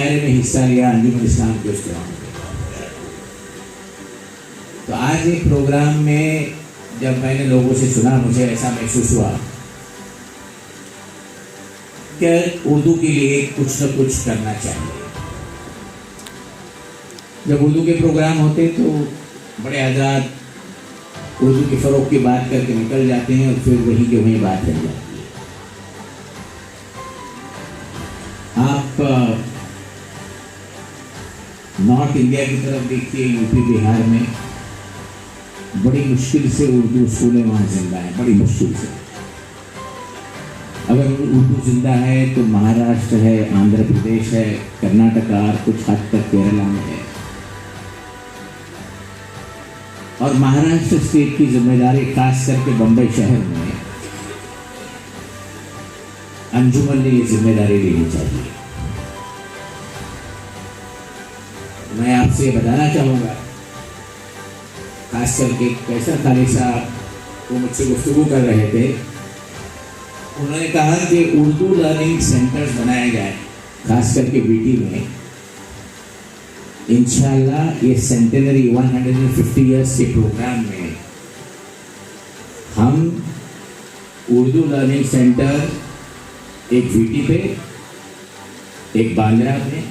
मुशायरे में हिस्सा लिया अंजुमन इस्लाम के इज्तिमा में। तो आज एक प्रोग्राम में जब मैंने लोगों से सुना, मुझे ऐसा महसूस हुआ कि उर्दू के लिए कुछ न कुछ करना चाहिए। जब उर्दू के प्रोग्राम होते तो बड़े हज़रात उर्दू के फ़रोग़ की बात करके निकल जाते हैं और फिर वहीं के वहीं बात रह जाती है। आप नॉर्थ इंडिया की तरफ देखिए, यूपी बिहार में बड़ी मुश्किल से उर्दू स्कूलें वहाँ जिंदा हैं, बड़ी मुश्किल से। अगर उर्दू जिंदा है तो महाराष्ट्र है, आंध्र प्रदेश है, कर्नाटका और कुछ हद तक केरला में है। और महाराष्ट्र स्टेट की जिम्मेदारी खास करके बम्बई शहर में अंजुमन ने ये जिम्मेदारी लेनी चाहिए। मैं आपसे बताना चाहूँगा, खास करके कैसर खालिद साहब वो मुझसे गुफ्तगू कर रहे थे, उन्होंने कहा कि उर्दू लर्निंग सेंटर्स बनाए जाए, खास करके बीटी में। इंशाल्लाह ये सेंटेनरी 150 ईयर्स के प्रोग्राम में हम उर्दू लर्निंग सेंटर एक बीटी पे, एक बांद्रा में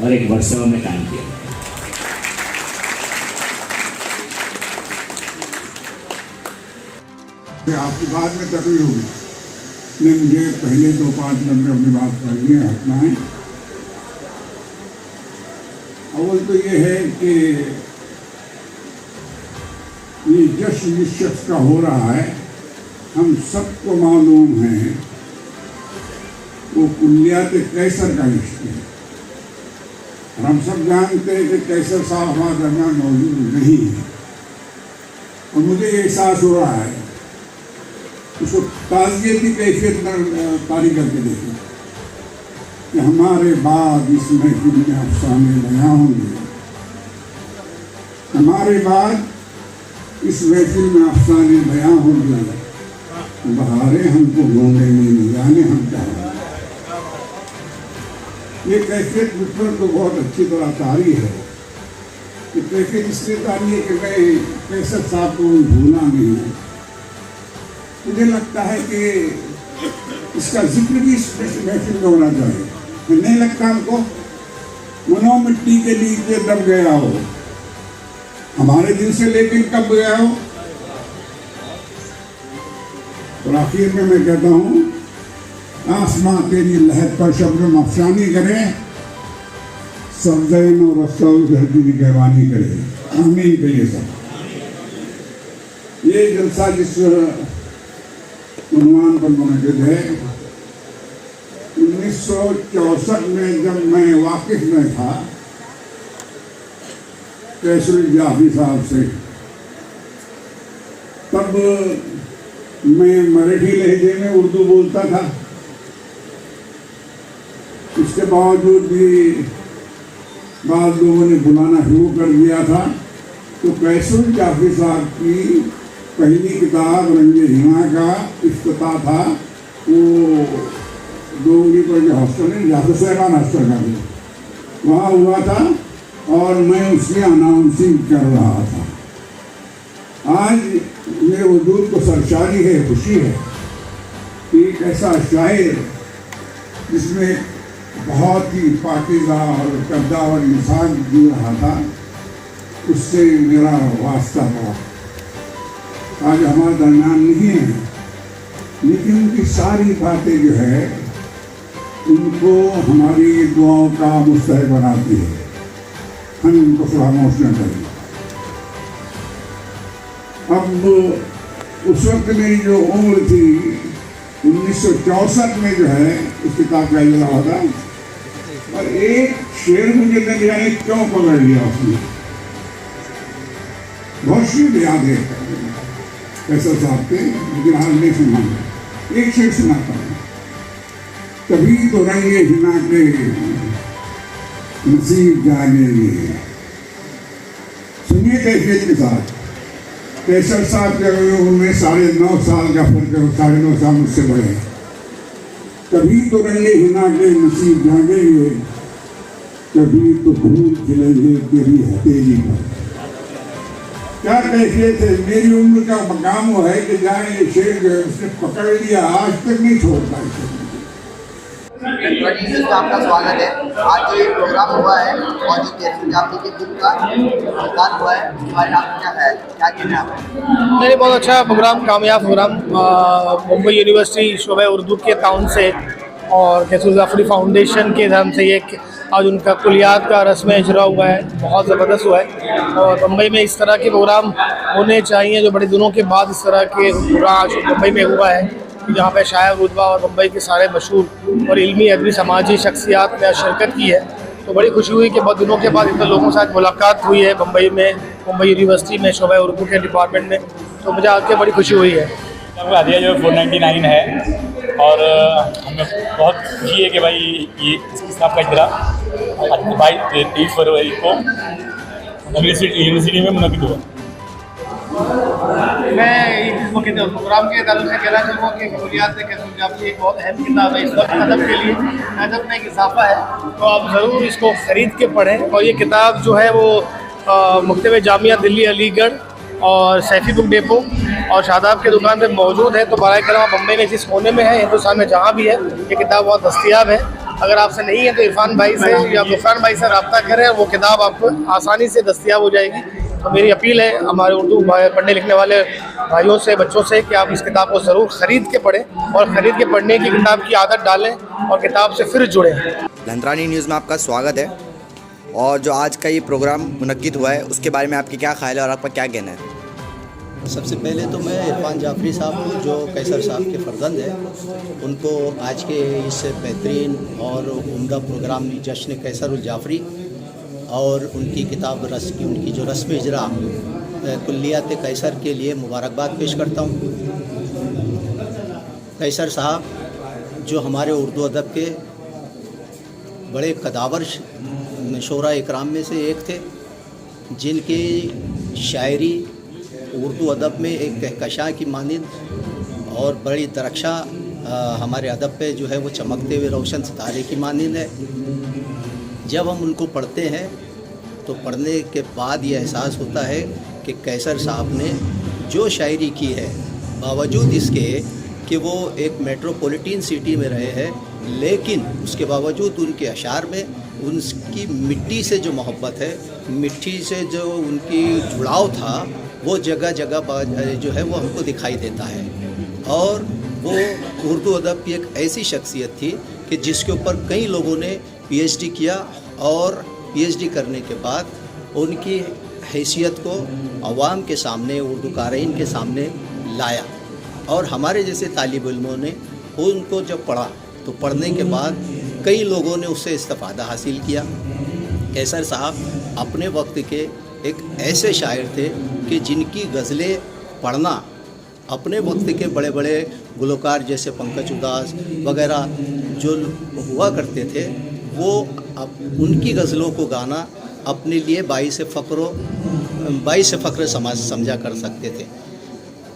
और एक वर्सोवा में काम किया। आपकी बात में तकलीफ होगी, लेकिन मुझे पहले 2-5 मिनट में अपनी बात करनी है, हटना है। अव्वल तो ये है कि ये जश्न जिस शख्स का हो रहा है, हम सबको मालूम है वो कुल्लियात कैसर का इश्क है। और हम सब जानते हैं कि कैसर साहब हमारे दरमियान मौजूद नहीं है। और मुझे ये एहसास हो रहा है, उसको ताज़ियत की कैफियत तारी करके देखें कि हमारे बाद इस महफिल में अफसाने बयां होंगे, हमारे बाद इस महफिल में अफसाने बयां होंगे, बहारें हमको ढूंढेंगे, न जाने हम क्या होंगे। ये कैफियत मुझ पर तो बहुत अच्छी तरह तारी है। ये कैफियत इसलिए तारी है कि मैं कैसर साहब को भूला नहीं हूँ। मुझे लगता है कि इसका जिक्र भी इस महफिल में होना चाहिए। नहीं लगता हमको मनो मिट्टी के नीचे दब गया हो, हमारे दिल से लेकिन कब गया हो। और आखिर में मैं कहता हूँ, आसमां तेरी लहर पर शब्द अफसानी करे, सब्ज़ैन और रस्सा धरती की कहवानी करे। आमीन कहिए सब। ये जलसा जिस उन्वान पर मुनक़िद है, 1964 में जब मैं वाकिफ में था कैसर जाफी साहब से, तब मैं मराठी लहजे में उर्दू बोलता था। इसके बावजूद भी बाद लोगों ने बुलाना शुरू कर दिया था। तो कैसर जाफी साहब की पहली किताब रंगे हिमा का इफ्तिताह था, वो डोंगरी पर जो हॉस्टल है, जाफर साहबान हॉस्टल का भी वहाँ हुआ था और मैं उसकी अनाउंसिंग कर रहा था। आज मेरे वजूद को सरशारी है, खुशी है कि एक ऐसा शायर जिसमें बहुत ही पाकीज़ा और कद्दावर इंसान जी रहा था, उससे मेरा वास्ता हुआ। आज हमारे दरमियान नहीं है, लेकिन उनकी सारी बातें जो है उनको हमारी दुआओं का मुस्तहिक बनाती है। हम उनको फरामोश न करें। अब उस वक्त मेरी जो उम्र थी 1964 में जो है इस किताब का इजरा होता, और एक शेर मुझे न जाने क्यों पकड़ लिया उसने। बहुत शेर याद है कैसर साहब के, लेकिन आज नहीं सुना। एक शेर सुनाता हूँ। कभी तो रंगे हिना के नसीब जागेंगे। सुनिए कैफियत के साथ। कैसर साहब के उनमें 9.5 साल का फर्क है, 9.5 साल मुझसे बड़े। कभी तो रंगे हिना के नसीब जागेंगे, कभी तो फूल खिलेंगे तेरी हथेली पर। क्या कहते थे, मेरी उम्र का मकाम वो है कि जहाँ ये शेर जो है उसने पकड़ लिया आज तक नहीं छोड़ता इसे। न्यूज़ में आपका स्वागत है। आज जो ये प्रोग्राम हुआ है और जो कैसर जाफरी के बुक का प्रकाशन हुआ है उसके बारे में आपको क्या है, क्या कहना है आप? नहीं, बहुत अच्छा प्रोग्राम, कामयाब प्रोग्राम। मुंबई यूनिवर्सिटी शोबे उर्दू के ताउन से और कैसर जाफरी फाउंडेशन के नाम से ये आज उनका कुलियात का रस्म इजरा हुआ है, बहुत ज़बरदस्त हुआ है। और मुंबई में इस तरह के प्रोग्राम होने चाहिए जो बड़े दिनों के बाद इस तरह के प्रोग्राम आज मुंबई में हुआ है, जहाँ पे शायर रुतबा और मुंबई के सारे मशहूर और इल्मी अदबी समाजी शख्सियात ने शिरकत की है। तो बड़ी खुशी हुई कि बहुत दिनों के बाद इतने लोगों के साथ मुलाकात हुई है मुंबई में, मुंबई यूनिवर्सिटी में शोबा उर्दू के डिपार्टमेंट में। तो मुझे आके बड़ी खुशी हुई है। आदिया जो 499 है और हमें बहुत खुशी है कि भाई ये इसका इजरा 23 फरवरी को यूनिवर्सिटी में मुनक़िद हुआ। मैं इस मौके पर प्रोग्राम के ताल्लुक से कहना चाहूँगा कि कुलियात से कैसर जाफरी एक बहुत अहम किताब है इस वक्त अदब के लिए। अदब में एक इजाफा है, तो आप ज़रूर इसको ख़रीद के पढ़ें। और ये किताब जो है वो मुक्तब जामिया दिल्ली अलीगढ़ और सैफी बुक डेपो और शादाब के दुकान पे मौजूद है। तो बराए करम बम्बई में जिस कोने में है, हिंदुस्तान में जहाँ भी है, ये किताब बहुत दस्तियाब है। अगर आपसे नहीं है तो इरफान भाई से या गुफरान भाई से रब्ता करें, वो किताब आपको आसानी से दस्तियाब हो जाएगी। तो मेरी अपील है हमारे उर्दू पढ़ने लिखने वाले भाइयों से, बच्चों से, कि आप इस किताब को ज़रूर ख़रीद के पढ़ें और ख़रीद के पढ़ने की किताब की आदत डालें और किताब से फिर जुड़ें। लंदरानी न्यूज़ में आपका स्वागत है। और जो आज का ये प्रोग्राम मुनक़्क़िद हुआ है उसके बारे में आपके क्या ख्याल है और आपका क्या कहना है? सबसे पहले तो मैं इरफान जाफरी साहब को, जो कैसर साहब के फ़र्जंद हैं, उनको आज के इस बेहतरीन और उम्दा प्रोग्राम जश्न कैसर जाफरी और उनकी किताब उनकी जो रस्म इजरा कुल्लियात कैसर के लिए मुबारकबाद पेश करता हूँ। कैसर साहब जो हमारे उर्दू अदब के बड़े कदावर शोरा इकराम में से एक थे, जिनकी शायरी उर्दू अदब में एक कहकशां की मानिंद और बड़ी दरख्शा हमारे अदब पे जो है वो चमकते हुए रोशन सितारे की मानिंद है। जब हम उनको पढ़ते हैं तो पढ़ने के बाद ये एहसास होता है कि कैसर साहब ने जो शायरी की है, बावजूद इसके कि वो एक मेट्रोपॉलिटन सिटी में रहे हैं, लेकिन उसके बावजूद उनके अशार में उनकी मिट्टी से जो मोहब्बत है, मिट्टी से जो उनकी जुड़ाव था, वो जगह जगह जो है वो हमको दिखाई देता है। और वो उर्दू अदब की एक ऐसी शख्सियत थी कि जिसके ऊपर कई लोगों ने पीएचडी किया और पीएचडी करने के बाद उनकी हैसियत को अवाम के सामने, उर्दू क़ारीन के सामने लाया। और हमारे जैसे तालिब इल्मों ने उनको जब पढ़ा तो पढ़ने के बाद कई लोगों ने उससे इस्तिफ़ादा हासिल किया। कैसर साहब अपने वक्त के एक ऐसे शायर थे कि जिनकी गज़लें पढ़ना अपने वक्त के बड़े बड़े गुलकार जैसे पंकज उदास वगैरह जो हुआ करते थे, वो उनकी गज़लों को गाना अपने लिए बाइस फ़ख्र समझा कर सकते थे।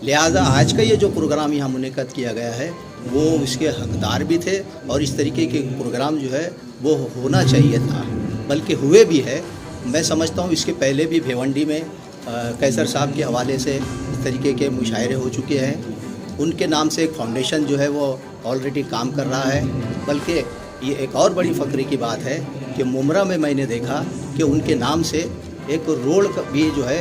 लिहाजा आज का ये जो प्रोग्राम यहाँ मुनक़्क़िद किया गया है वो इसके हकदार भी थे और इस तरीके के प्रोग्राम जो है वो होना चाहिए था, बल्कि हुए भी है। मैं समझता हूँ इसके पहले भी भिवंडी में कैसर साहब के हवाले से इस तरीके के मुशायरे हो चुके हैं। उनके नाम से एक फाउंडेशन जो है वो ऑलरेडी काम कर रहा है। बल्कि ये एक और बड़ी फ़ख्र की बात है कि मुमरा में मैंने देखा कि उनके नाम से एक रोड भी जो है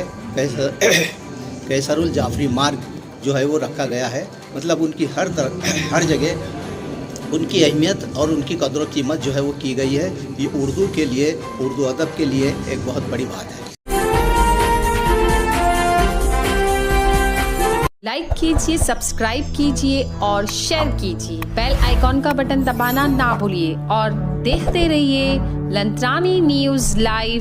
कैसरुल जाफरी मार्ग जो है वो रखा गया है। मतलब उनकी हर जगह उनकी अहमियत और उनकी कदर कीमत जो है वो की गई है। ये उर्दू के लिए, उर्दू अदब के लिए एक बहुत बड़ी बात है। लाइक कीजिए, सब्सक्राइब कीजिए और शेयर कीजिए। बेल आइकॉन का बटन दबाना ना भूलिए और देखते रहिए लंदरानी न्यूज़ लाइव।